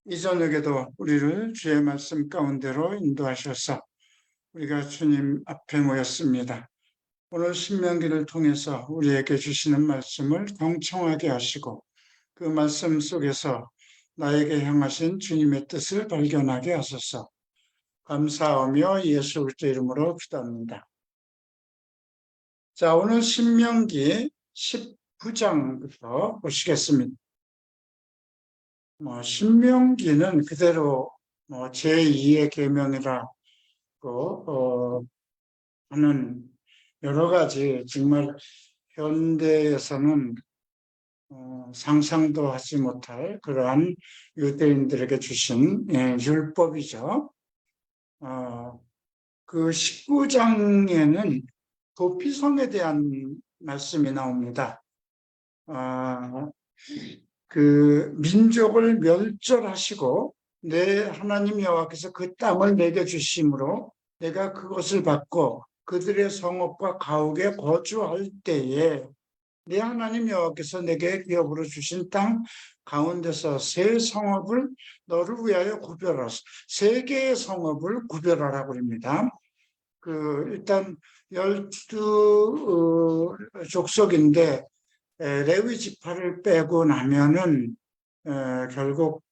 이 저녁에도 우리를 주의 말씀 가운데로 인도하셔서 우리가 주님 앞에 모였습니다. 오늘 신명기를 통해서 우리에게 주시는 말씀을 경청하게 하시고 그 말씀 속에서 나에게 향하신 주님의 뜻을 발견하게 하소서. 감사하며 예수 그리스도 이름으로 기도합니다. 자, 오늘 신명기 19장부터 보시겠습니다. 신명기는 그대로 제2의 계명이라고 하는 여러 가지 정말 현대에서는 상상도 하지 못할 그러한 유대인들에게 주신 율법이죠. 그 19장에는 도피성에 대한 말씀이 나옵니다. 그 민족을 멸절하시고 내 하나님 여호와께서 그 땅을 내게 주심으로 내가 그것을 받고 그들의 성읍과 가옥에 거주할 때에 내 하나님 여호와께서 내게 기업으로 주신 땅 가운데서 세 성읍을 너를 위하여 구별하소. 세 개의 성읍을 구별하라고 합니다. 일단 12 족속인데 레위 지파를 빼고 나면은 결국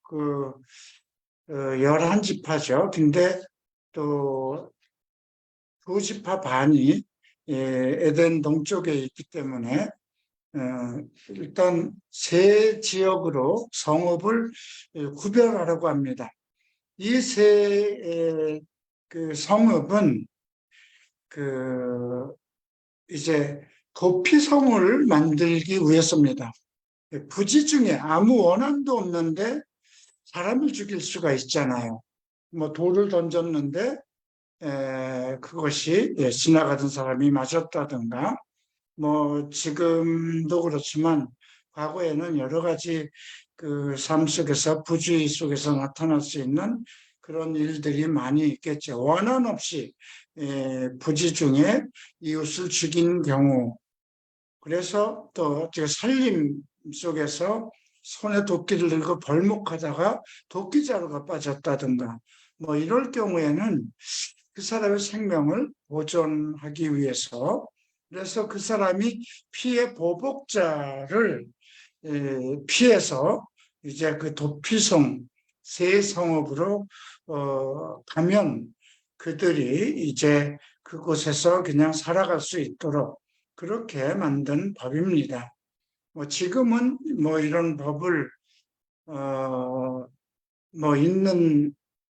11지파죠. 근데 또 2지파 반이 에덴 동쪽에 있기 때문에 일단 세 지역으로 성읍을 구별하라고 합니다. 이 세 성읍은 이제 도피성을 만들기 위해서입니다. 부지 중에 아무 원한도 없는데 사람을 죽일 수가 있잖아요. 돌을 던졌는데 그것이 지나가던 사람이 맞았다든가 지금도 그렇지만 과거에는 여러 가지 그 삶 속에서 부주의 속에서 나타날 수 있는 그런 일들이 많이 있겠죠. 원한 없이 부지 중에 이웃을 죽인 경우, 그래서 또 살림 속에서 손에 도끼를 들고 벌목하다가 도끼자루가 빠졌다든가 이럴 경우에는 그 사람의 생명을 보존하기 위해서, 그래서 그 사람이 피해 보복자를 피해서 이제 그 도피성 세 성읍으로 가면 그들이 이제 그곳에서 그냥 살아갈 수 있도록 그렇게 만든 법입니다. 지금은 이런 법을 있는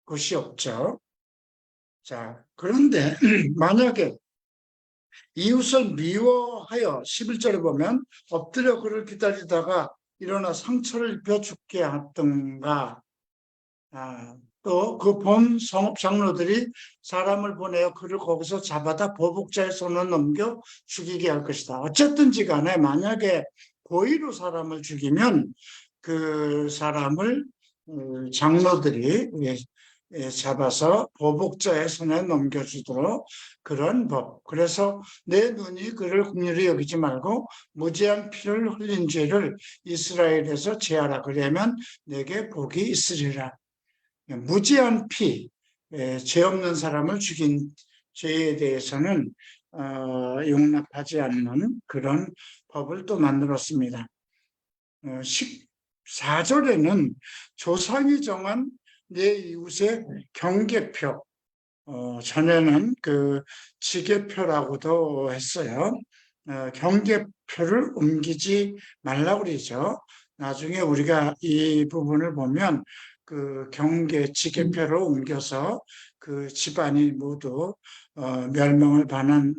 곳이 없죠. 자, 그런데 만약에 이웃을 미워하여 11절에 보면 엎드려 그를 기다리다가 일어나 상처를 입혀 죽게 하던가, 또 그 본 성읍 장로들이 사람을 보내어 그를 거기서 잡아다 보복자의 손을 넘겨 죽이게 할 것이다. 어쨌든지 간에 만약에 고의로 사람을 죽이면 그 사람을 장로들이 잡아서 보복자의 손에 넘겨주도록 그런 법. 그래서 내 눈이 그를 긍휼히 여기지 말고 무지한 피를 흘린 죄를 이스라엘에서 제하라. 그러면 내게 복이 있으리라. 무지한 피, 죄 없는 사람을 죽인 죄에 대해서는 용납하지 않는 그런 법을 또 만들었습니다. 14절에는 조상이 정한 내 이웃의 경계표, 전에는 그 지계표라고도 했어요. 경계표를 옮기지 말라고 그러죠. 나중에 우리가 이 부분을 보면 그 경계 지계표를 옮겨서 그 집안이 모두 멸망을 당한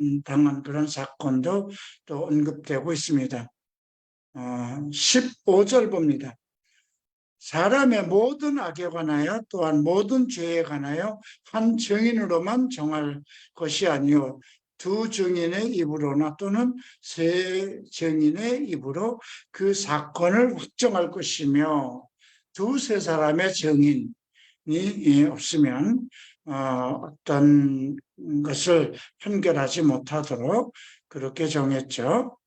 그런 사건도 또 언급되고 있습니다. 15절 봅니다. 사람의 모든 악에 관하여 또한 모든 죄에 관하여 한 증인으로만 정할 것이 아니요 두 증인의 입으로나 또는 세 증인의 입으로 그 사건을 확정할 것이며 두세 사람의 증인이 없으면 어떤 것을 판결하지 못하도록 그렇게 정했죠.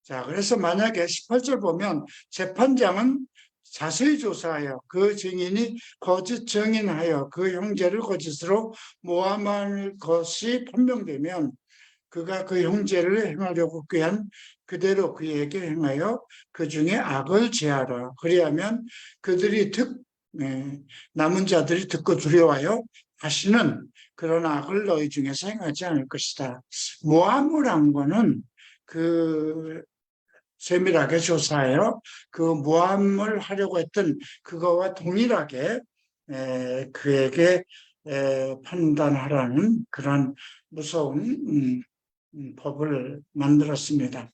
자, 그래서 만약에 18절 보면 재판장은 자세히 조사하여 그 증인이 거짓 증인하여 그 형제를 거짓으로 모함할 것이 판명되면 그가 그 형제를 행하려고 꾀한 그대로 그에게 행하여 그 중에 악을 제하라. 그리하면 그들이 남은 자들이 듣고 두려워하여 다시는 그런 악을 너희 중에서 행하지 않을 것이다. 모함을 한 거는 그 세밀하게 조사하여 그 모함을 하려고 했던 그거와 동일하게 그에게 판단하라는 그런 무서운 법을 만들었습니다.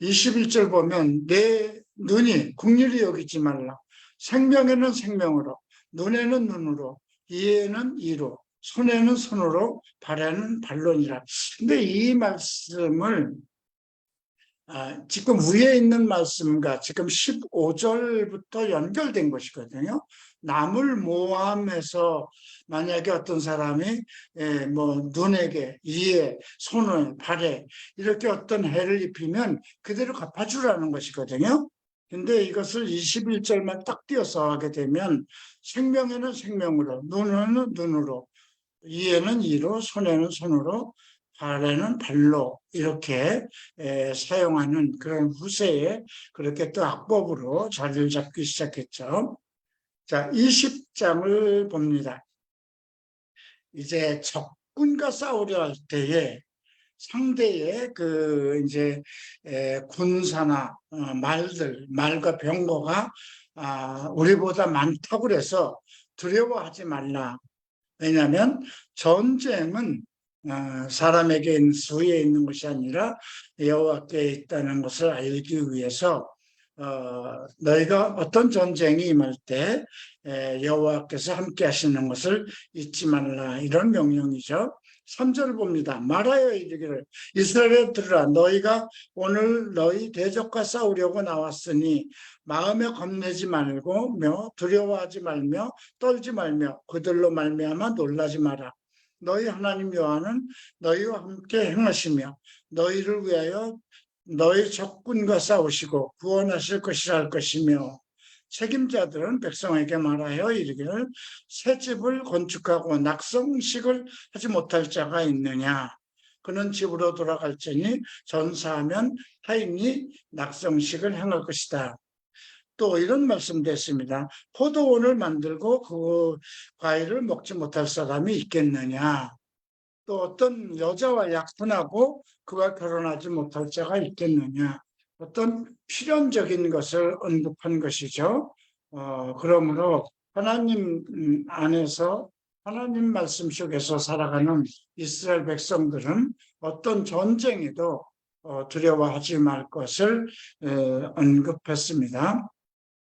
21절 보면 내 눈이 국률이 여기지 말라. 생명에는 생명으로, 눈에는 눈으로, 이에는 이로, 손에는 손으로, 발에는 발론이라. 근데 이 말씀을 지금 위에 있는 말씀과 지금 15절부터 연결된 것이거든요. 남을 모함해서 만약에 어떤 사람이 뭐 눈에게, 이에, 손에, 발에 이렇게 어떤 해를 입히면 그대로 갚아주라는 것이거든요. 근데 이것을 21절만 딱 띄어서 하게 되면 생명에는 생명으로, 눈에는 눈으로, 이에는 이로, 손에는 손으로, 발에는 발로 이렇게 사용하는 그런 후세에 그렇게 또 악법으로 자리를 잡기 시작했죠. 자, 20장을 봅니다. 이제 적군과 싸우려 할 때에 상대의 이제 군사나 말과 병거가 우리보다 많다고 그래서 두려워하지 말라. 왜냐하면 전쟁은 사람에게 수에 있는 것이 아니라 여호와께 있다는 것을 알기 위해서 너희가 어떤 전쟁이 임할 때 여호와께서 함께 하시는 것을 잊지 말라, 이런 명령이죠. 3절을 봅니다. 말하여 이르기를 이스라엘에 들으라. 너희가 오늘 너희 대적과 싸우려고 나왔으니 마음에 겁내지 말고 두려워하지 말며 떨지 말며 그들로 말미암아 놀라지 마라. 너희 하나님 여호와는 너희와 함께 행하시며 너희를 위하여 너희 적군과 싸우시고 구원하실 것이라 할 것이며, 책임자들은 백성에게 말하여 이르기를 새 집을 건축하고 낙성식을 하지 못할 자가 있느냐. 그는 집으로 돌아갈지니 전사하면 타인이 낙성식을 행할 것이다. 또 이런 말씀도 했습니다. 포도원을 만들고 그 과일을 먹지 못할 사람이 있겠느냐. 또 어떤 여자와 약혼하고 그와 결혼하지 못할 자가 있겠느냐. 어떤 필연적인 것을 언급한 것이죠. 그러므로 하나님 안에서 하나님 말씀 속에서 살아가는 이스라엘 백성들은 어떤 전쟁에도 두려워하지 말 것을 언급했습니다.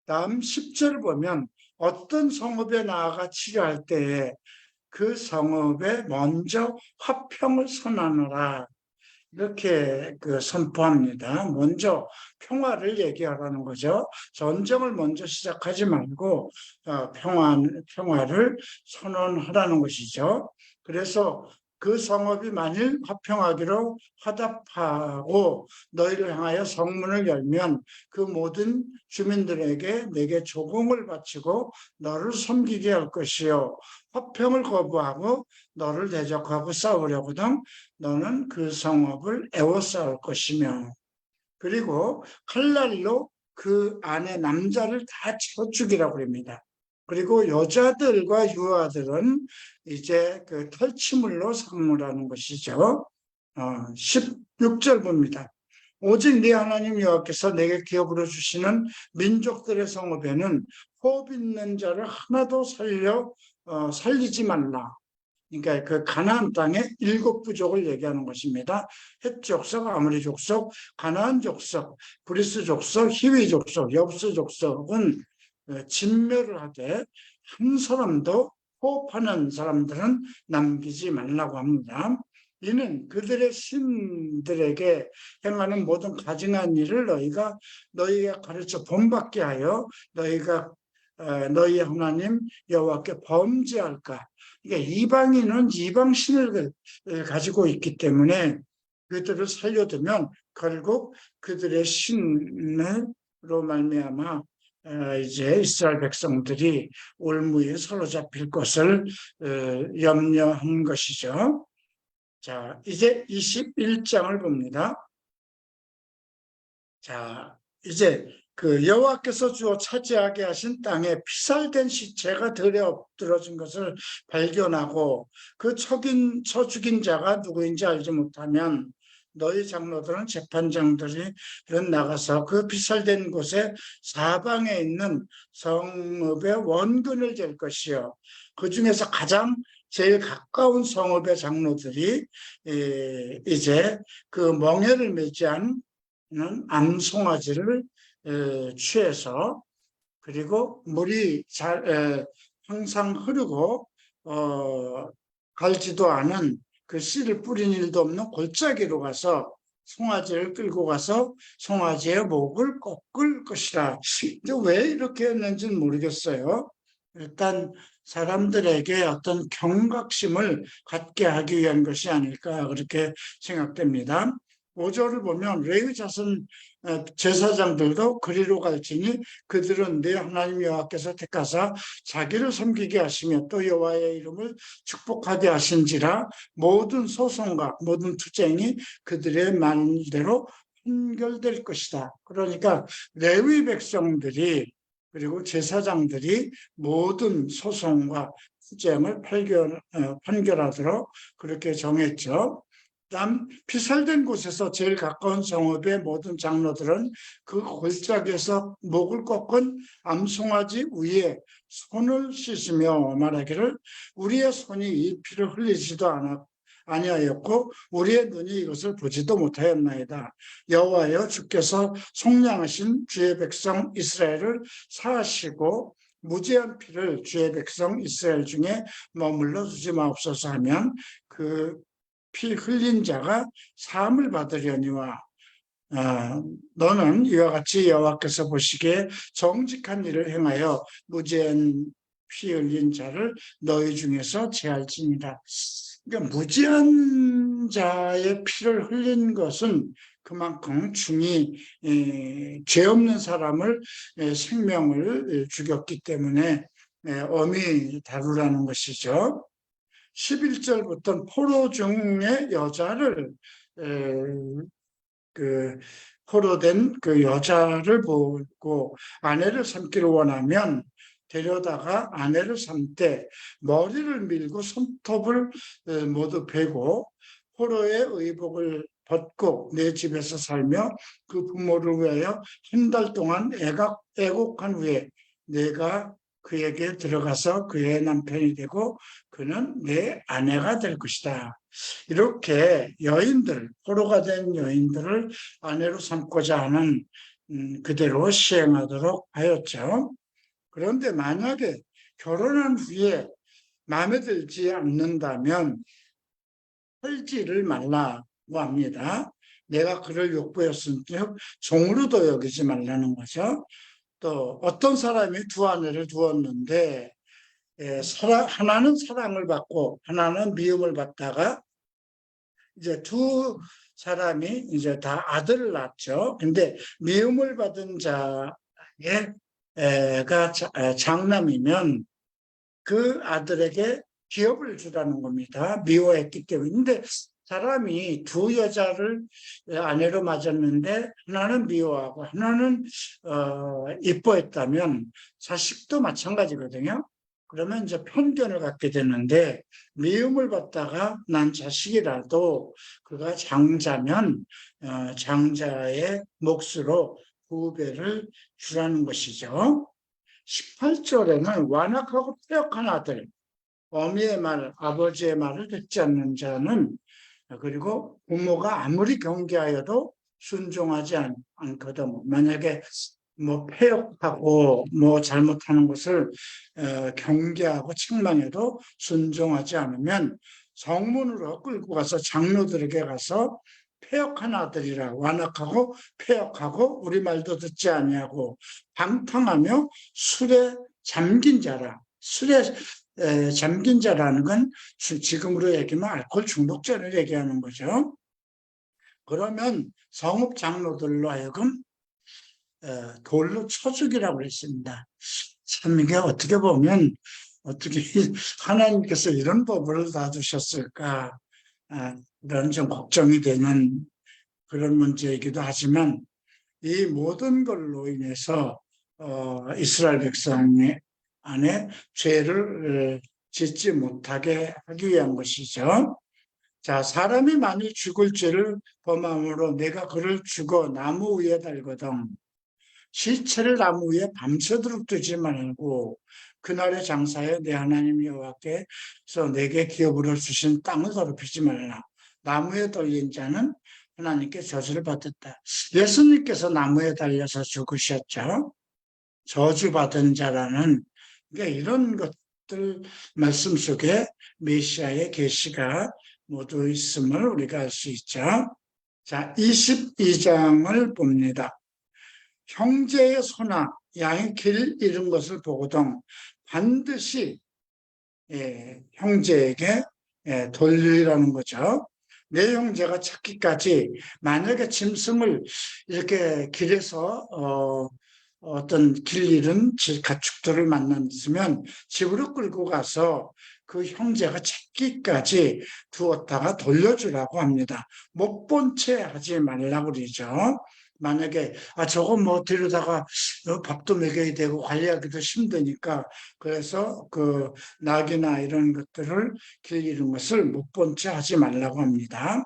다음 10절을 보면 어떤 성읍에 나아가 치료할 때에 그 성읍에 먼저 화평을 선언하라, 이렇게 선포합니다. 먼저 평화를 얘기하라는 거죠. 전쟁을 먼저 시작하지 말고 평화를 선언하라는 것이죠. 그래서 그 성읍이 만일 화평하기로 화답하고 너희를 향하여 성문을 열면 그 모든 주민들에게 내게 조공을 바치고 너를 섬기게 할 것이요, 화평을 거부하고 너를 대적하고 싸우려거든 너는 그 성읍을 애워싸울 것이며, 그리고 칼날로 그 안에 남자를 다 쳐 죽이라고 합니다. 그리고 여자들과 유아들은 이제 그 탈취물로 삼으라는 것이죠. 16절 봅니다. 오직 네 하나님 여호와께서 내게 기업으로 주시는 민족들의 성읍에는 호흡 있는 자를 하나도 살리지 말라. 그러니까 그 가나안 땅의 7 부족을 얘기하는 것입니다. 헷 족속, 아모리 족속, 가나안 족속, 브리스 족속, 히위 족속, 여부스 족속은 진멸을 하되 한 사람도 호흡하는 사람들은 남기지 말라고 합니다. 이는 그들의 신들에게 행하는 모든 가증한 일을 너희가 가르쳐 본받게 하여 너희가 너희 하나님 여호와께 범죄할까. 그러니까 이방인은 이방신을 가지고 있기 때문에 그들을 살려두면 결국 그들의 신으로 말미암아 이제 이스라엘 백성들이 올무에 사로잡힐 것을 염려한 것이죠. 자, 이제 21장을 봅니다. 자, 이제 그 여호와께서 주어 차지하게 하신 땅에 피살된 시체가 들에 엎드러진 것을 발견하고 그 쳐 죽인 자가 누구인지 알지 못하면 너희 장로들은 재판장들이 나가서 그 피살된 곳에 사방에 있는 성읍의 원근을 잴 것이요. 그 중에서 가장 제일 가까운 성읍의 장로들이 이제 그 멍에를 매지한 암송아지를 취해서 그리고 물이 항상 흐르고 갈지도 않은 그 씨를 뿌린 일도 없는 골짜기로 가서 송아지를 끌고 가서 송아지의 목을 꺾을 것이라. 왜 이렇게 했는지는 모르겠어요. 일단 사람들에게 어떤 경각심을 갖게 하기 위한 것이 아닐까 그렇게 생각됩니다. 5절을 보면 레위 자손 제사장들도 그리로 갈지니 그들은 내 하나님 여호와께서 택하사 자기를 섬기게 하시며 또 여호와의 이름을 축복하게 하신지라 모든 소송과 모든 투쟁이 그들의 말대로 판결될 것이다. 그러니까 레위 백성들이 그리고 제사장들이 모든 소송과 투쟁을 판결하도록 그렇게 정했죠. 다음 피살된 곳에서 제일 가까운 성읍의 모든 장로들은 그 골짜기에서 목을 꺾은 암송아지 위에 손을 씻으며 말하기를 우리의 손이 이 피를 흘리지도 아니하였고 우리의 눈이 이것을 보지도 못하였나이다. 여호와여 주께서 속량하신 주의 백성 이스라엘을 사하시고 무죄한 피를 주의 백성 이스라엘 중에 머물러 두지 마옵소서 하면 그 피 흘린 자가 사함을 받으려니와 너는 이와 같이 여호와께서 보시기에 정직한 일을 행하여 무죄한 피 흘린 자를 너희 중에서 제할지니라. 그러니까 무죄한 자의 피를 흘린 것은 그만큼 중히 죄 없는 사람을 생명을 죽였기 때문에 엄히 다루라는 것이죠. 11절부터 포로 중의 여자를 포로된 그 여자를 보고 아내를 삼기를 원하면 데려다가 아내를 삼되 머리를 밀고 손톱을 모두 베고 포로의 의복을 벗고 내 집에서 살며 그 부모를 위하여 한 달 동안 애곡한 후에 내가 그에게 들어가서 그의 남편이 되고 그는 내 아내가 될 것이다. 이렇게 여인들, 포로가 된 여인들을 아내로 삼고자 하는 그대로 시행하도록 하였죠. 그런데 만약에 결혼한 후에 마음에 들지 않는다면 헐지를 말라고 합니다. 내가 그를 욕보였은즉 종으로도 여기지 말라는 거죠. 또 어떤 사람이 두 아내를 두었는데 하나는 사랑을 받고 하나는 미움을 받다가 이제 두 사람이 이제 다 아들을 낳죠. 근데 미움을 받은 자가 장남이면 그 아들에게 기업을 주라는 겁니다. 미워했기 때문에. 근데 사람이 두 여자를 아내로 맞았는데 하나는 미워하고 하나는 이뻐했다면 자식도 마찬가지거든요. 그러면 이제 편견을 갖게 되는데 미움을 받다가 난 자식이라도 그가 장자면 장자의 몫으로 2배를 주라는 것이죠. 18절에는 완악하고 패역한 아들, 어미의 말, 아버지의 말을 듣지 않는 자는 그리고 부모가 아무리 경계하여도 순종하지 않거든. 만약에 뭐 폐역하고 뭐 잘못하는 것을 경계하고 책망해도 순종하지 않으면 성문으로 끌고 가서 장로들에게 가서 폐역한 아들이라 완악하고 폐역하고 우리 말도 듣지 아니하고 방탕하며 술에 잠긴 자라. 술에 잠긴 자라는 건 지금으로 얘기하면 알코올 중독자를 얘기하는 거죠. 그러면 성읍 장로들로 하여금 돌로 쳐 죽이라고 그랬습니다. 참 이게 어떻게 보면 어떻게 하나님께서 이런 법을 놔두셨을까, 이런 좀 걱정이 되는 그런 문제이기도 하지만, 이 모든 걸로 인해서 이스라엘 백성 안에 죄를 짓지 못하게 하기 위한 것이죠. 자, 사람이 만일 죽을 죄를 범함으로 내가 그를 죽어 나무 위에 달거든 시체를 나무 위에 밤새도록 두지 말고 그날의 장사에 내 하나님 여호와께서 내게 기업으로 주신 땅을 더럽히지 말라. 나무에 달린 자는 하나님께 저주를 받았다. 예수님께서 나무에 달려서 죽으셨죠. 저주받은 자라는, 그러니까 이런 것들 말씀 속에 메시아의 계시가 모두 있음을 우리가 알 수 있죠. 자, 22장을 봅니다. 형제의 소나 양의 길 잃은 것을 보거든 반드시 형제에게 돌리라는 거죠. 내 형제가 찾기까지 만약에 짐승을 이렇게 길에서 어떤 길 잃은 가축들을 만났으면 집으로 끌고 가서 그 형제가 찾기까지 두었다가 돌려주라고 합니다. 못 본 채 하지 말라고 그러죠. 만약에 저거 뭐 데려다가 밥도 먹여야 되고 관리하기도 힘드니까 그래서 그 낙이나 이런 것들을 길 잃은 것을 못 본 채 하지 말라고 합니다.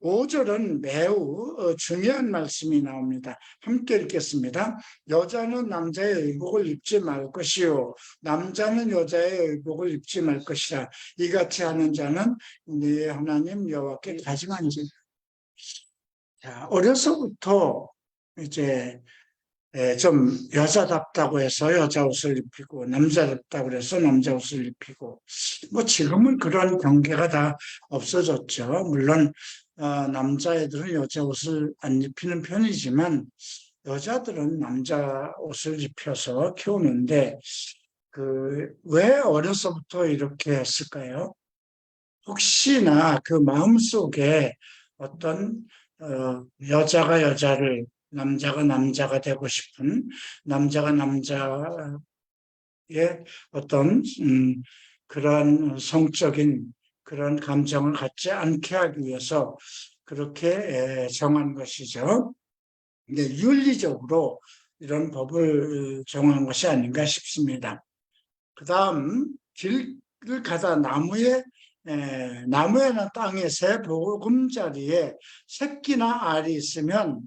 5절은 매우 중요한 말씀이 나옵니다. 함께 읽겠습니다. 여자는 남자의 의복을 입지 말 것이요 남자는 여자의 의복을 입지 말 것이라. 이같이 하는 자는 네 하나님 여호와께 가증한 지. 자, 어려서부터 이제 좀 여자답다고 해서 여자 옷을 입히고 남자답다고 해서 남자 옷을 입히고 뭐 지금은 그런 경계가 다 없어졌죠. 물론 남자애들은 여자 옷을 안 입히는 편이지만 여자들은 남자 옷을 입혀서 키우는데 왜 어려서부터 이렇게 했을까요? 혹시나 그 마음속에 어떤 여자가 여자를 남자가 남자가 되고 싶은 남자가 남자의 어떤 그런 성적인 그런 감정을 갖지 않게 하기 위해서 그렇게 정한 것이죠. 근데 윤리적으로 이런 법을 정한 것이 아닌가 싶습니다. 그 다음 길을 가다 나무에나 땅에 새 보금자리에 새끼나 알이 있으면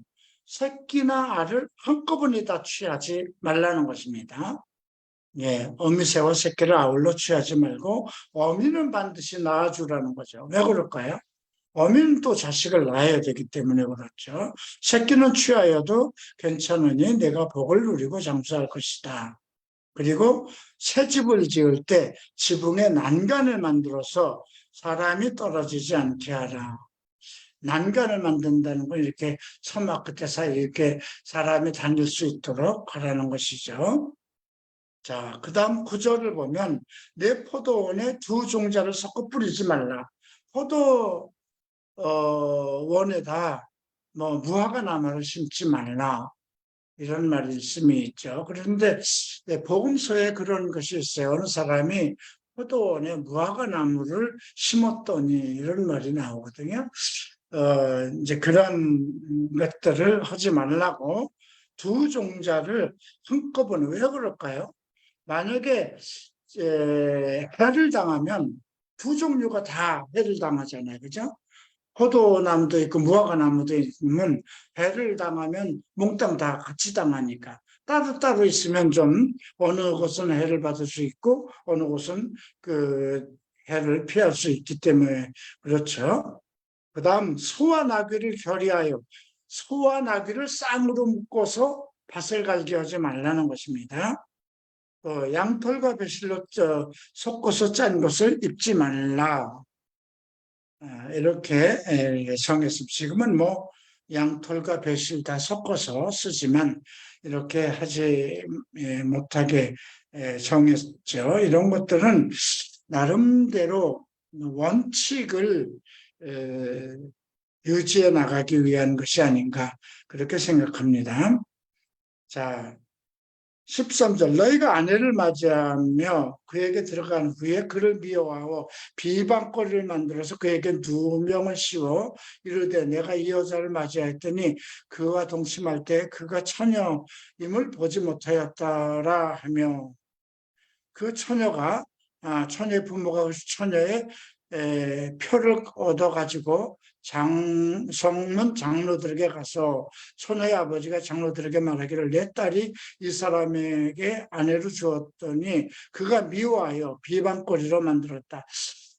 새끼나 알을 한꺼번에 다 취하지 말라는 것입니다. 어미새와 새끼를 아울러 취하지 말고 어미는 반드시 낳아주라는 거죠. 왜 그럴까요? 어미는 또 자식을 낳아야 되기 때문에 그렇죠. 새끼는 취하여도 괜찮으니 내가 복을 누리고 장수할 것이다. 그리고 새 집을 지을 때 지붕에 난간을 만들어서 사람이 떨어지지 않게 하라. 난간을 만든다는 건 이렇게 서막 끝에서 이렇게 사람이 다닐 수 있도록 하라는 것이죠. 자, 그 다음 구절을 보면 내 포도원에 두 종자를 섞어 뿌리지 말라. 포도원에다 무화과 나무를 심지 말라. 이런 말씀이 있죠. 그런데 복음서에 그런 것이 있어요. 어느 사람이 포도원에 무화과 나무를 심었더니 이런 말이 나오거든요. 이제 그런 것들을 하지 말라고 두 종자를 한꺼번에 왜 그럴까요? 만약에 해를 당하면 두 종류가 다 해를 당하잖아요. 그죠? 포도나무도 있고 무화과 나무도 있으면 해를 당하면 몽땅 다 같이 당하니까 따로따로 있으면 좀 어느 곳은 해를 받을 수 있고 어느 곳은 그 해를 피할 수 있기 때문에 그렇죠. 그 다음 소와 나귀를 결의하여 소와 나귀를 쌍으로 묶어서 밭을 갈게 하지 말라는 것입니다. 양털과 배실로 섞어서 짠 것을 입지 말라. 이렇게 정했습니다. 지금은 양털과 배실 다 섞어서 쓰지만 이렇게 하지 못하게 정했죠. 이런 것들은 나름대로 원칙을 유지해 나가기 위한 것이 아닌가 그렇게 생각합니다. 자, 13절 너희가 아내를 맞이하며 그에게 들어간 후에 그를 미워하고 비방거리를 만들어서 그에게 두 명을 씌워 이르되 내가 이 여자를 맞이하였더니 그와 동침할 때 그가 처녀임을 보지 못하였더라 하며 그 처녀가 처녀의 부모가 그 처녀의 표를 얻어가지고 성문 장로들에게 가서 처녀의 아버지가 장로들에게 말하기를 내 딸이 이 사람에게 아내로 주었더니 그가 미워하여 비방거리로 만들었다.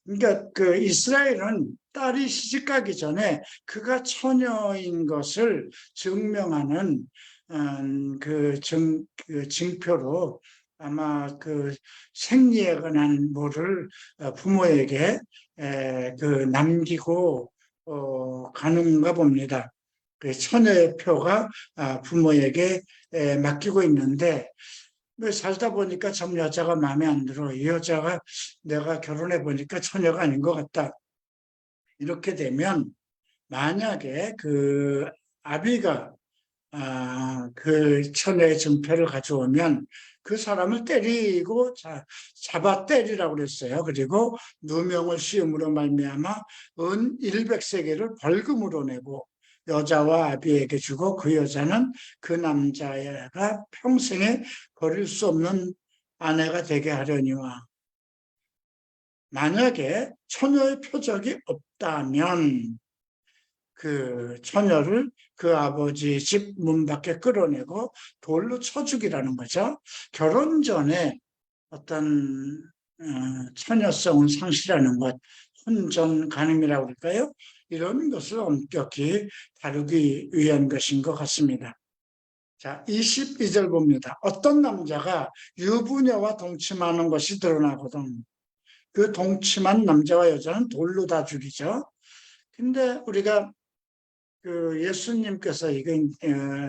그러니까 그 이스라엘은 딸이 시집가기 전에 그가 처녀인 것을 증명하는 그 증표로 아마 그 생리에 관한 뭐를 부모에게 그 남기고 가는가 봅니다. 그 처녀의 표가 부모에게 맡기고 있는데 살다 보니까 참 여자가 마음에 안 들어. 이 여자가 내가 결혼해 보니까 처녀가 아닌 것 같다. 이렇게 되면 만약에 그 아비가 그 처녀의 증표를 가져오면 그 사람을 때리고 잡아 때리라고 그랬어요. 그리고 누명을 씌움으로 말미암아 은 100세겔을 벌금으로 내고 여자와 아비에게 주고 그 여자는 그 남자가 평생에 버릴 수 없는 아내가 되게 하려니와 만약에 처녀의 표적이 없다면 그 처녀를 그 아버지 집 문 밖에 끌어내고 돌로 쳐 죽이라는 거죠. 결혼 전에 어떤 처녀성을 상실하는 것, 혼전 간음이라고 할까요? 이런 것을 엄격히 다루기 위한 것인 것 같습니다. 자, 22절 봅니다. 어떤 남자가 유부녀와 동침하는 것이 드러나거든. 그 동침한 남자와 여자는 돌로 다 죽이죠. 근데 우리가 그 예수님께서 이건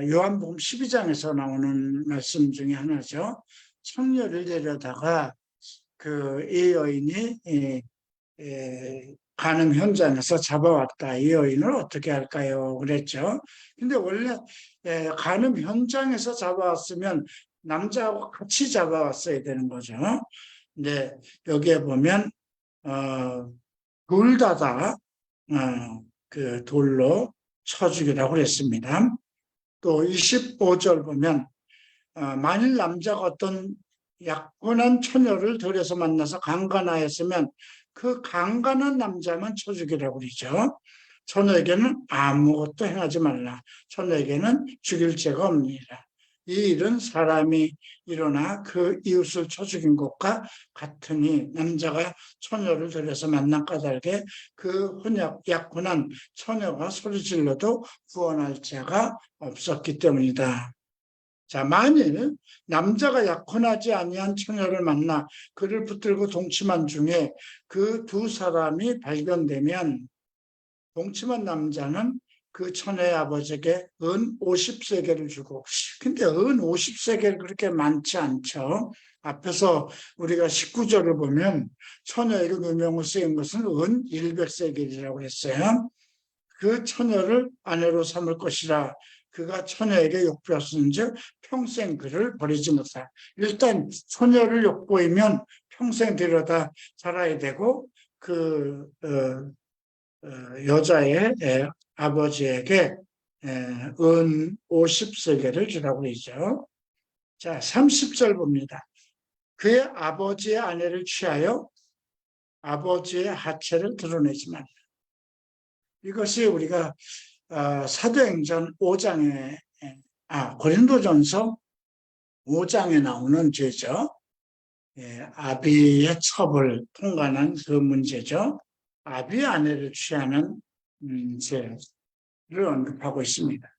요한복음 12장에서 나오는 말씀 중에 하나죠. 청녀를 데려다가 그 이 여인이 간음 현장에서 잡아왔다. 이 여인을 어떻게 할까요? 그랬죠. 근데 원래 간음 현장에서 잡아왔으면 남자하고 같이 잡아왔어야 되는 거죠. 근데 여기에 보면 둘 다다 그 돌로 쳐 죽이라고 그랬습니다. 또 25절 보면 만일 남자가 어떤 약혼한 처녀를 들여서 만나서 강간하였으면 그 강간한 남자만 쳐 죽이라고 그러죠. 처녀에게는 아무것도 행하지 말라. 처녀에게는 죽일 죄가 없느니라. 이 일은 사람이 일어나 그 이웃을 쳐 죽인 것과 같으니 남자가 처녀를 들여서 만난 까닭에 그 약혼한 처녀가 소리질러도 구원할 자가 없었기 때문이다. 자, 만일 남자가 약혼하지 아니한 처녀를 만나 그를 붙들고 동침한 중에 그 두 사람이 발견되면 동침한 남자는 그 처녀의 아버지에게 은 50세겔을 주고, 근데 은 50세겔 그렇게 많지 않죠. 앞에서 우리가 19절을 보면 처녀에게 누명을 쓰인 것은 은 100세겔이라고 했어요. 그 처녀를 아내로 삼을 것이라. 그가 처녀에게 욕되었은즉 평생 그를 버리지 못할. 일단 처녀를 욕보이면 평생 데려다 살아야 되고 그 여자의 아버지에게 은 50세겔을 주라고 했죠. 자, 30절 봅니다. 그의 아버지의 아내를 취하여 아버지의 하체를 드러내지 말라. 이것이 우리가 사도행전 5장에 고린도전서 5장에 나오는 죄죠. 아비의 첩을 통과한 그 문제죠. 아비의 아내를 취하는 죄를 언급하고 있습니다.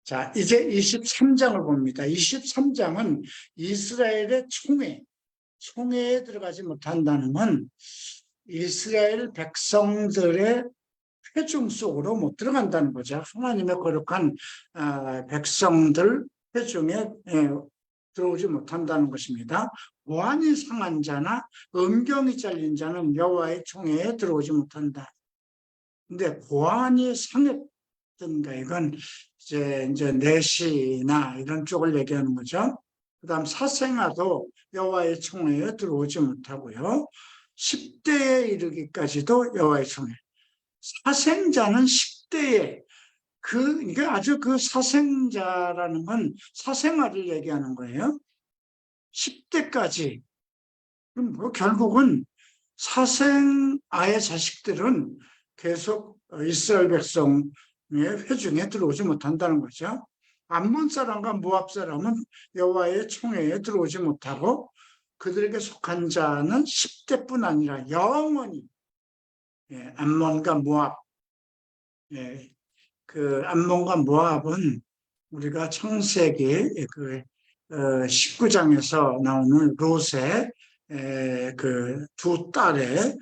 자, 이제 23장을 봅니다. 23장은 이스라엘의 총회에 들어가지 못한다는 건 이스라엘 백성들의 회중 속으로 못 들어간다는 거죠. 하나님의 거룩한 백성들 회중에 들어오지 못한다는 것입니다. 보안이 상한 자나 음경이 잘린 자는 여호와의 총회에 들어오지 못한다. 근데 보안이 있든가, 이건 이제 내시나 이런 쪽을 얘기하는 거죠. 그 다음 사생아도 여호와의 총회에 들어오지 못하고요. 10대에 이르기까지도 여호와의 총회. 사생자는 10대에 이게 아주 그 사생자라는 건 사생아를 얘기하는 거예요. 10대까지. 그럼 뭐 결국은 사생아의 자식들은 계속 이스라엘 백성의 회중에 들어오지 못한다는 거죠. 암몬 사람과 모압 사람은 여호와의 총회에 들어오지 못하고 그들에게 속한 자는 10대뿐 아니라 영원히 암몬과 모압, 그 암몬과 모압은 우리가 창세기 그 19장에서 나오는 롯의 그 두 딸의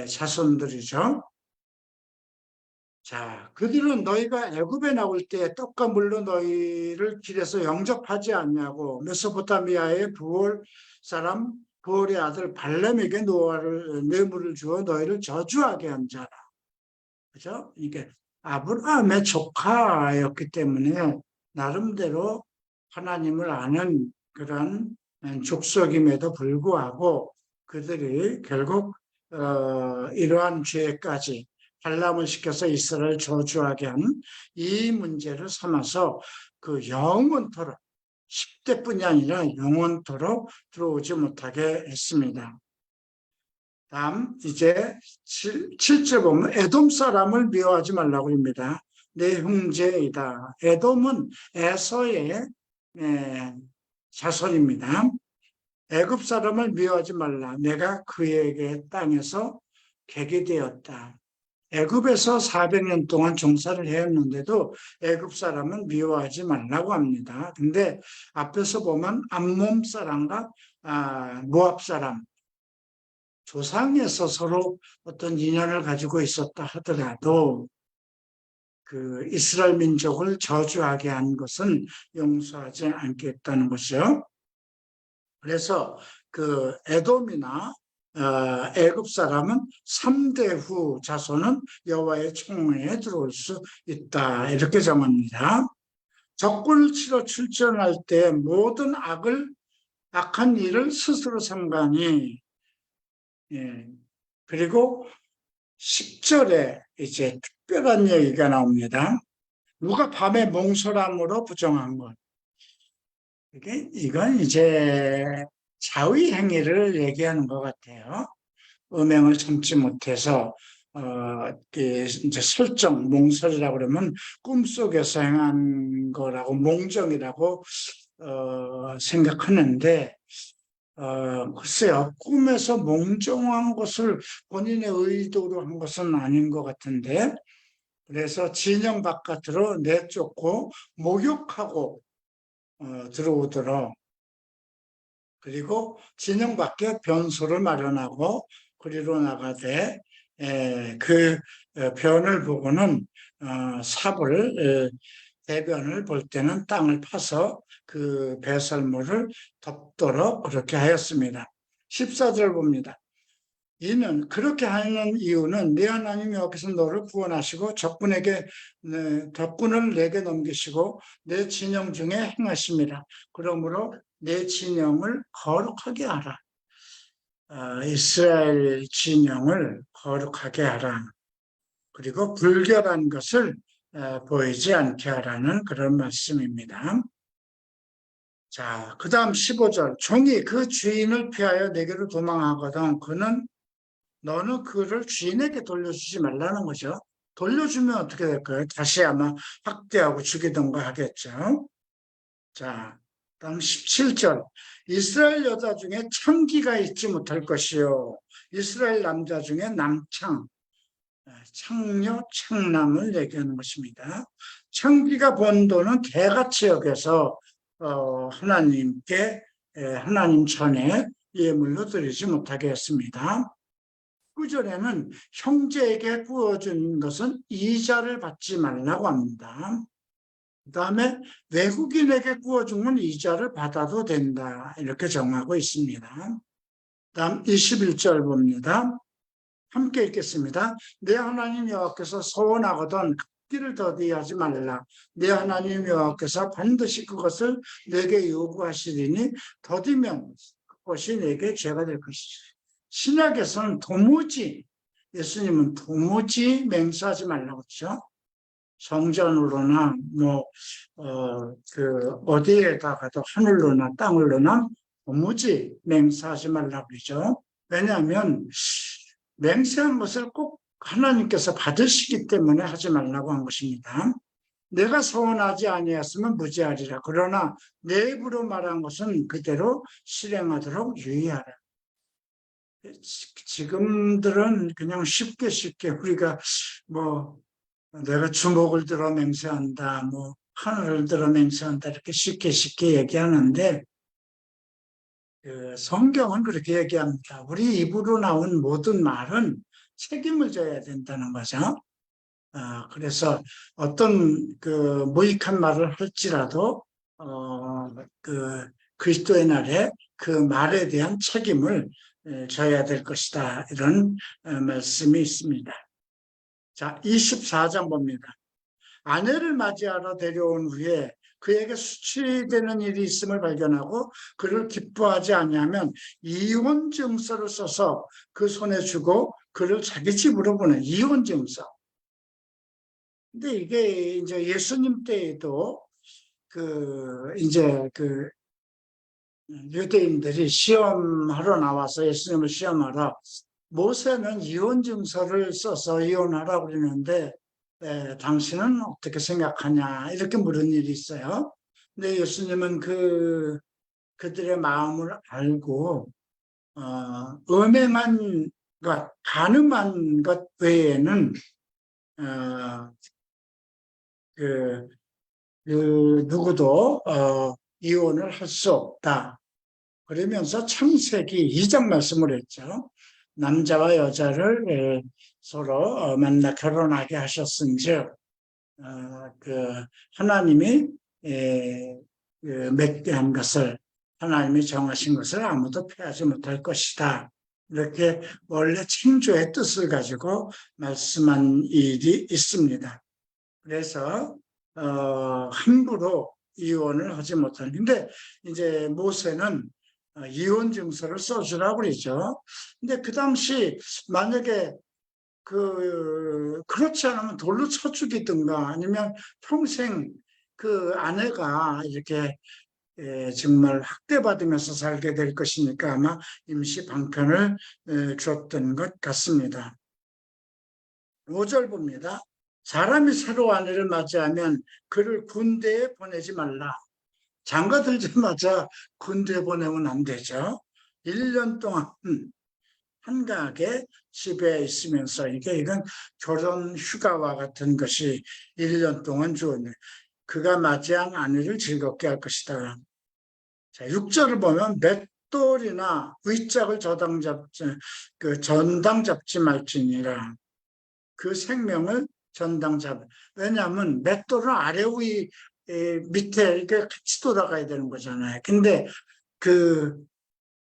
자손들이죠. 자, 그들은 너희가 애굽에 나올 때 떡과 물로 너희를 길에서 영접하지 않냐고 메소포타미아의 부올 사람 부올의 아들 발람에게 뇌물을 주어 너희를 저주하게 한 자라. 그죠? 이게 아브라함의 조카였기 때문에 나름대로 하나님을 아는 그런 족속임에도 불구하고 그들이 결국 이러한 죄까지 발람을 시켜서 이스라엘을 저주하게 한 이 문제를 삼아서 그 영원토록 10대뿐이 아니라 영원토록 들어오지 못하게 했습니다. 다음 이제 7절 보면 에돔 사람을 미워하지 말라고 합니다. 내 형제이다. 에돔은 에서의 자손입니다. 애굽 사람을 미워하지 말라. 내가 그에게 땅에서 객이 되었다. 애굽에서 400년 동안 종사를 해왔는데도 애굽 사람은 미워하지 말라고 합니다. 근데 앞에서 보면 암몬 사람과 모압 사람 조상에서 서로 어떤 인연을 가지고 있었다 하더라도 그 이스라엘 민족을 저주하게 한 것은 용서하지 않겠다는 것이요. 그래서 그 에돔이나 애굽 사람은 3대 후 자손은 여호와의 총회에 들어올 수 있다. 이렇게 정합니다. 적군을 치러 출전할 때 모든 악한 일을 스스로 삼가니 그리고 10절에 이제 특별한 얘기가 나옵니다. 누가 밤에 몽설함으로 부정한 것. 이건 이제 자의 행위를 얘기하는 것 같아요. 음행을 참지 못해서 이제 설정, 몽설이라고 그러면 꿈속에서 행한 거라고 몽정이라고 생각하는데 글쎄요, 꿈에서 몽정한 것을 본인의 의도로 한 것은 아닌 것 같은데, 그래서 진영 바깥으로 내쫓고 목욕하고 들어오도록, 그리고 진영 밖에 변소를 마련하고 그리로 나가되 그 변을 보고는 삽을 대변을 볼 때는 땅을 파서 그 배설물을 덮도록 그렇게 하였습니다. 14절 봅니다. 이는 그렇게 하는 이유는 네 하나님 여호와께서 너를 구원하시고 적군을 내게 넘기시고 내 진영 중에 행하십니다. 그러므로 내 진영을 거룩하게 하라. 이스라엘 진영을 거룩하게 하라. 그리고 불결한 것을 보이지 않게 하라는 그런 말씀입니다. 자, 그 다음 15절. 종이 그 주인을 피하여 내게로 도망하거든 너는 그를 주인에게 돌려주지 말라는 거죠. 돌려주면 어떻게 될까요? 다시 아마 학대하고 죽이던가 하겠죠. 자, 다음 17절. 이스라엘 여자 중에 창기가 있지 못할 것이요. 이스라엘 남자 중에 창녀, 창남을 얘기하는 것입니다. 창기가 번 돈은 개같이 여겨서 하나님께 하나님 전에 예물로 드리지 못하게 했습니다. 9절에는 형제에게 구워준 것은 이자를 받지 말라고 합니다. 그 다음에 외국인에게 구워준 건 이자를 받아도 된다. 이렇게 정하고 있습니다. 다음 21절 봅니다. 함께 읽겠습니다. 내 하나님 여호와께서 서원하거든 묻기를 더디하지 말라. 내 하나님 여호와께서 반드시 그것을 내게 요구하시리니 더디면 그것이 내게 죄가 될 것이지. 신약에서는 도무지, 예수님은 도무지 맹세하지 말라고 그러죠. 성전으로나 어디에다가도 하늘로나 땅으로나 도무지 맹세하지 말라고 그러죠. 왜냐하면 맹세한 것을 꼭 하나님께서 받으시기 때문에 하지 말라고 한 것입니다. 내가 서원하지 아니했으면 무죄하리라. 그러나 내 입으로 말한 것은 그대로 실행하도록 유의하라. 지금들은 그냥 쉽게 우리가 내가 주먹을 들어 맹세한다, 하늘을 들어 맹세한다 이렇게 쉽게 얘기하는데 성경은 그렇게 얘기합니다. 우리 입으로 나온 모든 말은 책임을 져야 된다는 거죠. 그래서 어떤 무익한 말을 할지라도 그리스도의 날에 그 말에 대한 책임을 져야 될 것이다. 이런 말씀이 있습니다. 자, 24장 봅니다. 아내를 맞이하러 데려온 후에 그에게 수치되는 일이 있음을 발견하고 그를 기뻐하지 아니하면 이혼 증서를 써서 그 손에 주고 그를 자기 집으로 보내. 이혼 증서. 근데 이게 이제 예수님 때에도 유대인들이 시험하러 나와서 예수님을 시험하러 모세는 이혼 증서를 써서 이혼하라고 그러는데 당신은 어떻게 생각하냐 이렇게 물은 일이 있어요. 근데 예수님은 그들의 마음을 알고 음행한 것, 간음한 것 외에는 누구도 이혼을 할 수 없다. 그러면서 창세기 2장 말씀을 했죠. 남자와 여자를 서로 만나 결혼하게 하셨은즉 하나님이 맺게 한 것을 하나님이 정하신 것을 아무도 피하지 못할 것이다. 이렇게 원래 창조의 뜻을 가지고 말씀한 일이 있습니다. 그래서 함부로 이혼을 하지 못하는. 근데 이제 모세는 이혼 증서를 써주라고 그러죠. 근데 그 당시 만약에 그렇지 않으면 돌로 쳐 죽이든가 아니면 평생 그 아내가 이렇게 정말 학대받으면서 살게 될 것이니까 아마 임시 방편을 줬던 것 같습니다. 5절 봅니다. 사람이 새로 아내를 맞이하면 그를 군대에 보내지 말라. 장가 들자마자 군대에 보내면 안 되죠. 1년 동안 한가하게 집에 있으면서 이건 결혼 휴가와 같은 것이 1년 동안 주어져. 그가 맞이한 아내를 즐겁게 할 것이다. 자, 6절을 보면 맷돌이나 의짝을 전당 잡지 말지니라. 그 생명을 전당 잡. 왜냐하면 맷돌은 아래 위 밑에 이렇게 같이 돌아가야 되는 거잖아요. 근데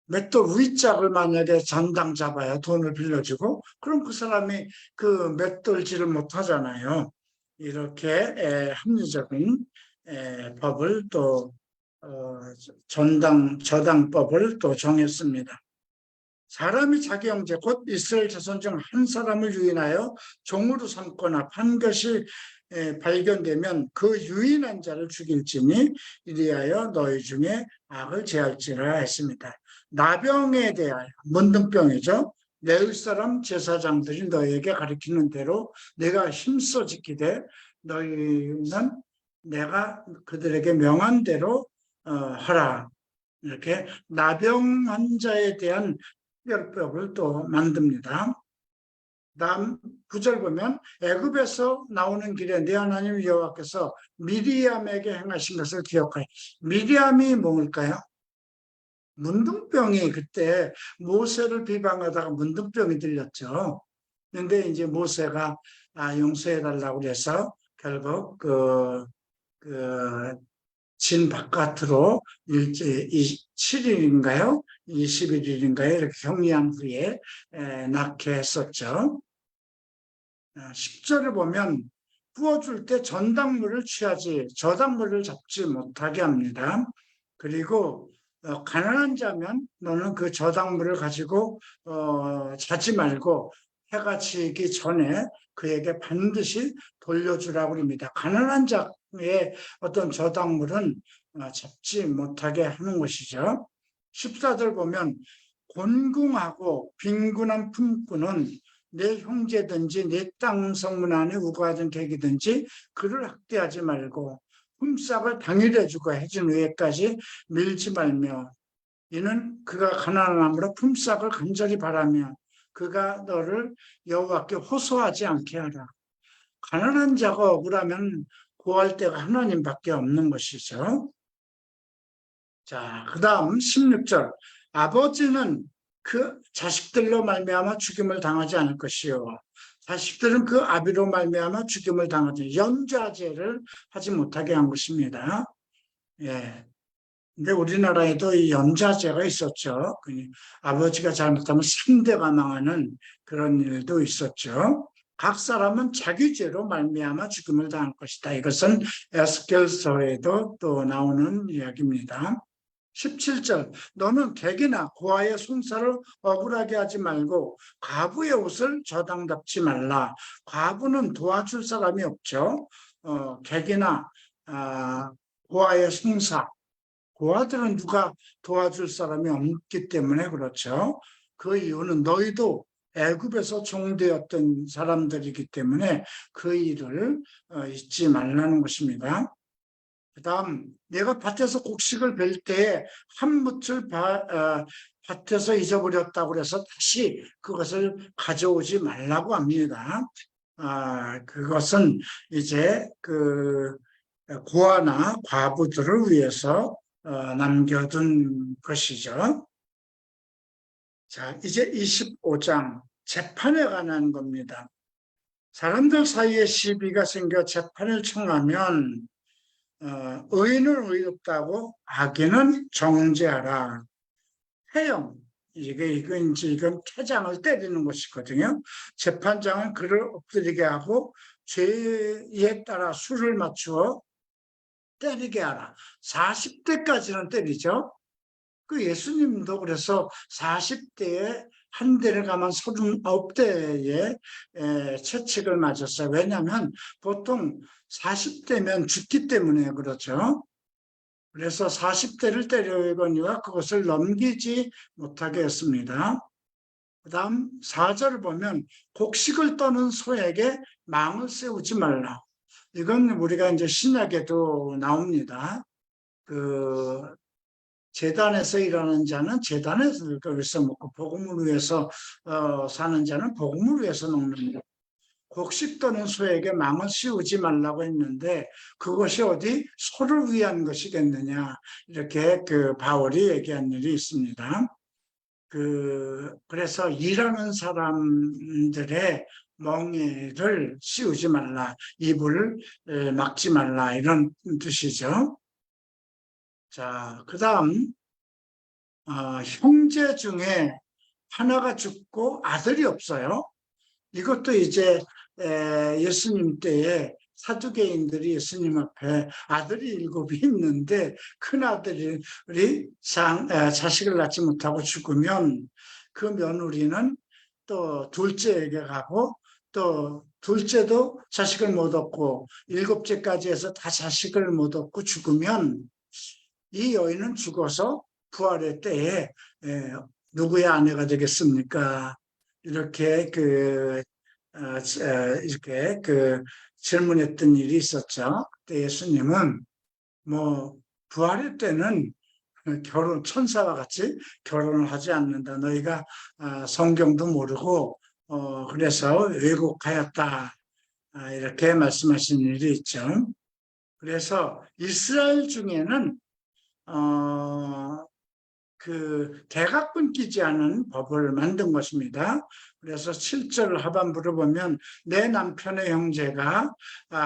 맷돌 위짝을 만약에 전당 잡아야 돈을 빌려주고 그럼 그 사람이 그 맷돌질을 못 하잖아요. 이렇게 합리적인 법을 또 저당법을 또 정했습니다. 사람이 자기 형제 곧 이스라엘 자손 중 한 사람을 유인하여 종으로 삼거나 판 것이 발견되면 그 유인한 자를 죽일지니 이리하여 너희 중에 악을 제할지라 했습니다. 나병에 대하여 문둥병이죠. 내의 사람 제사장들이 너희에게 가르치는 대로 내가 힘써 지키되 너희는 내가 그들에게 명한 대로 하라. 이렇게 나병 환자에 대한 특별법을 또 만듭니다. 다음 9절 보면 애굽에서 나오는 길에 내 하나님 여호와께서 미리암에게 행하신 것을 기억하여. 미리암이 뭘까요? 문둥병이 그때 모세를 비방하다가 문둥병이 들렸죠. 그런데 이제 모세가 용서해달라고 해서 결국 진 바깥으로 7일인가요? 21일인가요? 이렇게 격리한 후에 낳게 했었죠. 10절을 보면 부어줄 때 전당물을 취하지 저당물을 잡지 못하게 합니다. 그리고 가난한 자면 너는 그 저당물을 가지고 자지 말고 해가 지기 전에 그에게 반드시 돌려주라고 합니다. 가난한 자의 어떤 저당물은 잡지 못하게 하는 것이죠. 14절 보면 곤궁하고 빈곤한 품꾼은 내 형제든지 내 땅 성문 안에 우거하던 객이든지 그를 학대하지 말고 품삯을 당일에 주고 해준 후에까지 밀지 말며 이는 그가 가난함으로 품삯을 간절히 바라며 그가 너를 여호와께 호소하지 않게 하라. 가난한 자가 억울하면 구할 데가 하나님밖에 없는 것이죠. 자, 그 다음 16절. 아버지는 그 자식들로 말미암아 죽임을 당하지 않을 것이요. 자식들은 그 아비로 말미암아 죽임을 당하지 연좌제를 하지 못하게 한 것입니다. 예. 근데 우리나라에도 이 연좌제가 있었죠. 아버지가 잘못하면 3대가 망하는 그런 일도 있었죠. 각 사람은 자기 죄로 말미암아 죽임을 당할 것이다. 이것은 에스겔서에도 또 나오는 이야기입니다. 17절 너는 객이나 고아의 송사를 억울하게 하지 말고 과부의 옷을 저당답지 말라. 과부는 도와줄 사람이 없죠. 객이나 고아의 송사 고아들은 누가 도와줄 사람이 없기 때문에 그렇죠. 그 이유는 너희도 애굽에서 종되었던 사람들이기 때문에 그 일을 잊지 말라는 것입니다. 그 다음 내가 밭에서 곡식을 벨 때에 한 묻을 밭에서 잊어버렸다고 해서 다시 그것을 가져오지 말라고 합니다. 그것은 이제 그 고아나 과부들을 위해서 남겨둔 것이죠. 자, 이제 25장 재판에 관한 겁니다. 사람들 사이에 시비가 생겨 재판을 청하면 의인은 의롭다고 악인은 정죄하라. 해영 이건 태장을 때리는 것이거든요. 재판장은 그를 엎드리게 하고 죄에 따라 수를 맞추어 때리게 하라. 40대까지는 때리죠. 그 예수님도 그래서 40대에 한 대를 가면 39대에 채찍을 맞았어요. 왜냐하면 보통 40대면 죽기 때문에 그렇죠. 그래서 40대를 때리거니와 그것을 넘기지 못하게 했습니다. 그 다음 4절을 보면 곡식을 떠는 소에게 망을 세우지 말라. 이건 우리가 이제 신약에도 나옵니다. 그 재단에서 일하는 자는 재단에서 먹고 복음을 위해서 사는 자는 복음을 위해서 먹는 것. 곡식 떠는 소에게 망을 씌우지 말라고 했는데 그것이 어디 소를 위한 것이겠느냐 이렇게 그 바울이 얘기한 일이 있습니다. 그래서 일하는 사람들의 멍에를 씌우지 말라, 입을 막지 말라 이런 뜻이죠. 자, 그 다음 형제 중에 하나가 죽고 아들이 없어요. 이것도 이제 예수님 때에 사두개인들이 예수님 앞에 아들이 7이 있는데 큰아들이 자식을 낳지 못하고 죽으면 그 며느리는 또 둘째에게 가고 또 둘째도 자식을 못 얻고 7째까지 해서 다 자식을 못 얻고 죽으면 이 여인은 죽어서 부활의 때에 누구의 아내가 되겠습니까? 이렇게 이렇게 질문했던 일이 있었죠. 그때 예수님은 뭐 부활의 때는 천사와 같이 결혼을 하지 않는다. 너희가 성경도 모르고 그래서 왜곡하였다. 이렇게 말씀하신 일이 있죠. 그래서 이스라엘 중에는 대각 끊기지 않은 법을 만든 것입니다. 그래서 7절 하반부를 보면 내 남편의 형제가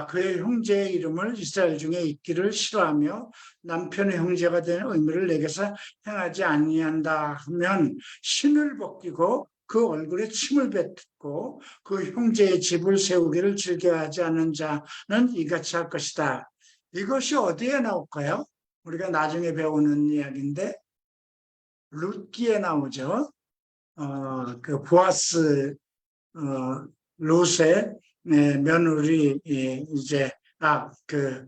그의 형제의 이름을 이스라엘 중에 있기를 싫어하며 남편의 형제가 되는 의무를 내게서 행하지 아니한다 하면 신을 벗기고 그 얼굴에 침을 뱉고 그 형제의 집을 세우기를 즐겨하지 않는 자는 이같이 할 것이다. 이것이 어디에 나올까요? 우리가 나중에 배우는 이야기인데 룻기에 나오죠. 그 보아스 룻의 며느리 이제 그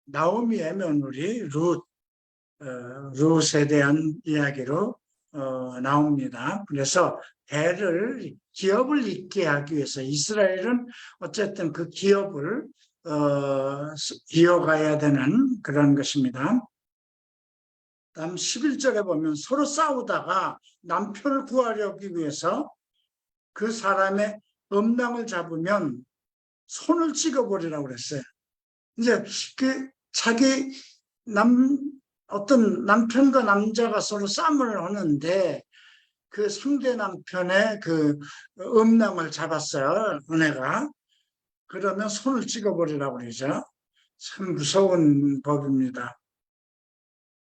나오미의 며느리 룻에 대한 이야기로 나옵니다. 그래서 기업을 잇게 하기 위해서 이스라엘은 어쨌든 그 기업을 이어가야 되는 그런 것입니다. 다음 11절에 보면 서로 싸우다가 남편을 구하려기 위해서 그 사람의 음낭을 잡으면 손을 찍어버리라고 그랬어요. 이제 그 자기 어떤 남편과 남자가 서로 싸움을 하는데 그 상대 남편의 그 음낭을 잡았어요. 아내가. 그러면 손을 찍어버리라고 그러죠. 참 무서운 법입니다.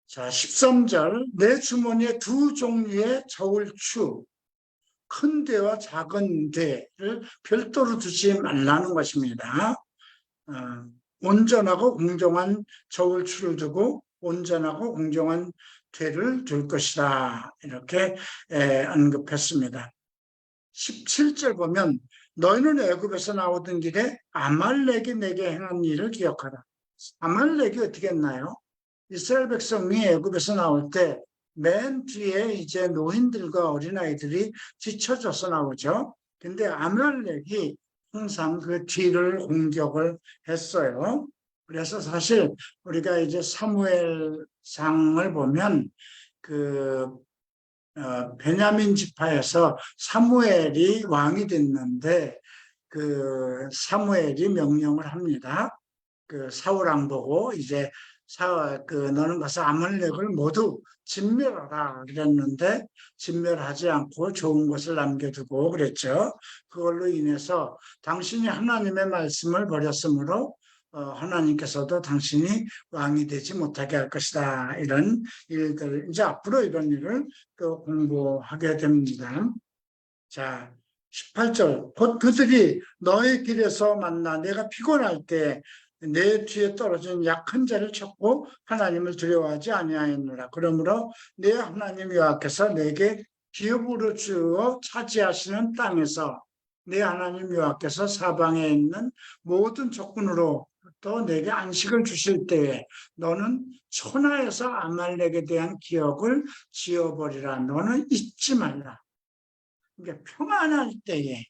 자, 13절. 내 주머니에 두 종류의 저울추, 큰 대와 작은 대를 별도로 두지 말라는 것입니다. 온전하고 공정한 저울추를 두고 온전하고 공정한 대를 둘 것이다. 이렇게 언급했습니다. 17절 보면 너희는 애굽에서 나오던 길에 아말렉이 내게 행한 일을 기억하라. 아말렉이 어떻게 했나요? 이스라엘 백성이 애굽에서 나올 때 맨 뒤에 이제 노인들과 어린아이들이 뒤쳐져서 나오죠. 근데 아말렉이 항상 그 뒤를 공격을 했어요. 그래서 사실 우리가 이제 사무엘상을 보면 그 베냐민 지파에서 사무엘이 왕이 됐는데 그 사무엘이 명령을 합니다. 그 사울 왕 보고 이제 너는 가서 아말렉을 모두 진멸하라 그랬는데 진멸하지 않고 좋은 것을 남겨두고 그랬죠. 그걸로 인해서 당신이 하나님의 말씀을 버렸으므로 하나님께서도 당신이 왕이 되지 못하게 할 것이다. 이런 일들, 이제 앞으로 이런 일을 또 공부하게 됩니다. 자, 18절. 곧 그들이 너의 길에서 만나 내가 피곤할 때 내 뒤에 떨어진 약한 자를 찾고 하나님을 두려워하지 아니하였노라. 그러므로 내 하나님 여호와께서 내게 기업으로 주어 차지하시는 땅에서 내 하나님 여호와께서 사방에 있는 모든 적군으로 또 내게 안식을 주실 때에 너는 천하에서 아말렉에 대한 기억을 지어버리라. 너는 잊지 말라. 그러니까 평안할 때에.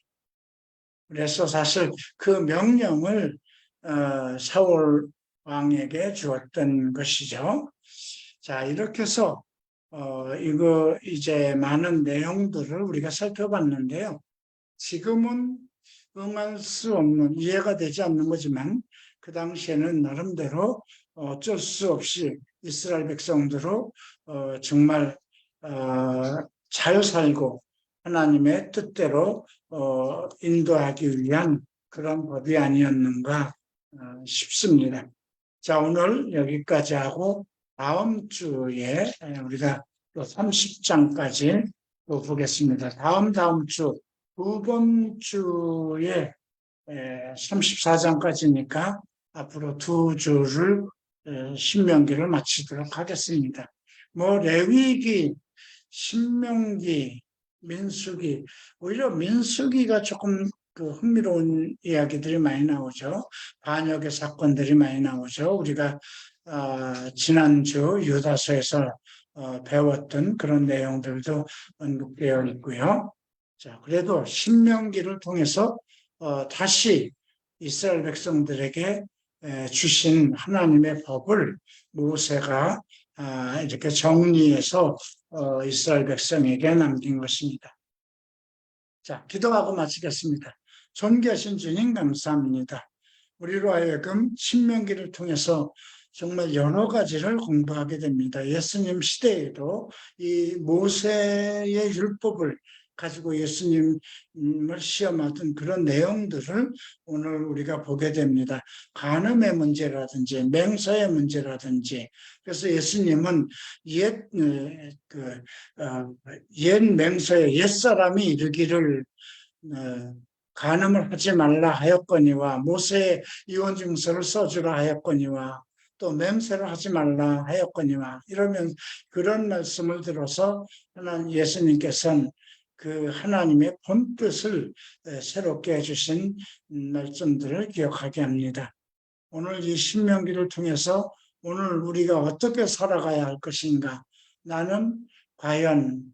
그래서 사실 그 명령을 사울 왕에게 주었던 것이죠. 자, 이렇게 해서 이거 이제 많은 내용들을 우리가 살펴봤는데요. 지금은 응할 수 없는, 이해가 되지 않는 거지만 그 당시에는 나름대로 어쩔 수 없이 이스라엘 백성들로 정말 잘 살고 하나님의 뜻대로 인도하기 위한 그런 법이 아니었는가 싶습니다. 자, 오늘 여기까지 하고 다음 주에 우리가 또 30장까지 또 보겠습니다. 다음 주, 두 번 주에 34장까지니까 앞으로 두 주를 신명기를 마치도록 하겠습니다. 뭐 레위기, 신명기, 민수기, 오히려 민수기가 조금 그 흥미로운 이야기들이 많이 나오죠. 반역의 사건들이 많이 나오죠. 우리가 지난주 유다서에서 배웠던 그런 내용들도 언급되어 있고요. 자, 그래도 신명기를 통해서 다시 이스라엘 백성들에게 주신 하나님의 법을 모세가 이렇게 정리해서 이스라엘 백성에게 남긴 것입니다. 자, 기도하고 마치겠습니다. 존귀하신 주님 감사합니다. 우리로 하여금 신명기를 통해서 정말 여러 가지를 공부하게 됩니다. 예수님 시대에도 이 모세의 율법을 가지고 예수님을 시험하던 그런 내용들을 오늘 우리가 보게 됩니다. 간음의 문제라든지 맹서의 문제라든지. 그래서 예수님은 옛 맹서에 옛사람이 이르기를 간음을 하지 말라 하였거니와 모세의 이혼증서를 써주라 하였거니와 또 맹세를 하지 말라 하였거니와 이러면 그런 말씀을 들어서 하나님 예수님께서는 그 하나님의 본뜻을 새롭게 해주신 말씀들을 기억하게 합니다. 오늘 이 신명기를 통해서 오늘 우리가 어떻게 살아가야 할 것인가? 나는 과연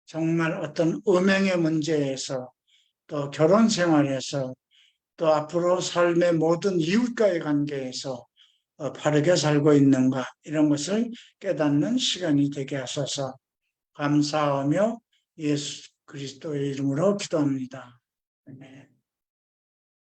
정말 어떤 음행의 문제에서 또 결혼 생활에서 또 앞으로 삶의 모든 이웃과의 관계에서 바르게 살고 있는가 이런 것을 깨닫는 시간이 되게 하소서. 감사하며 예수 그리스도의 이름으로 기도합니다. 아멘.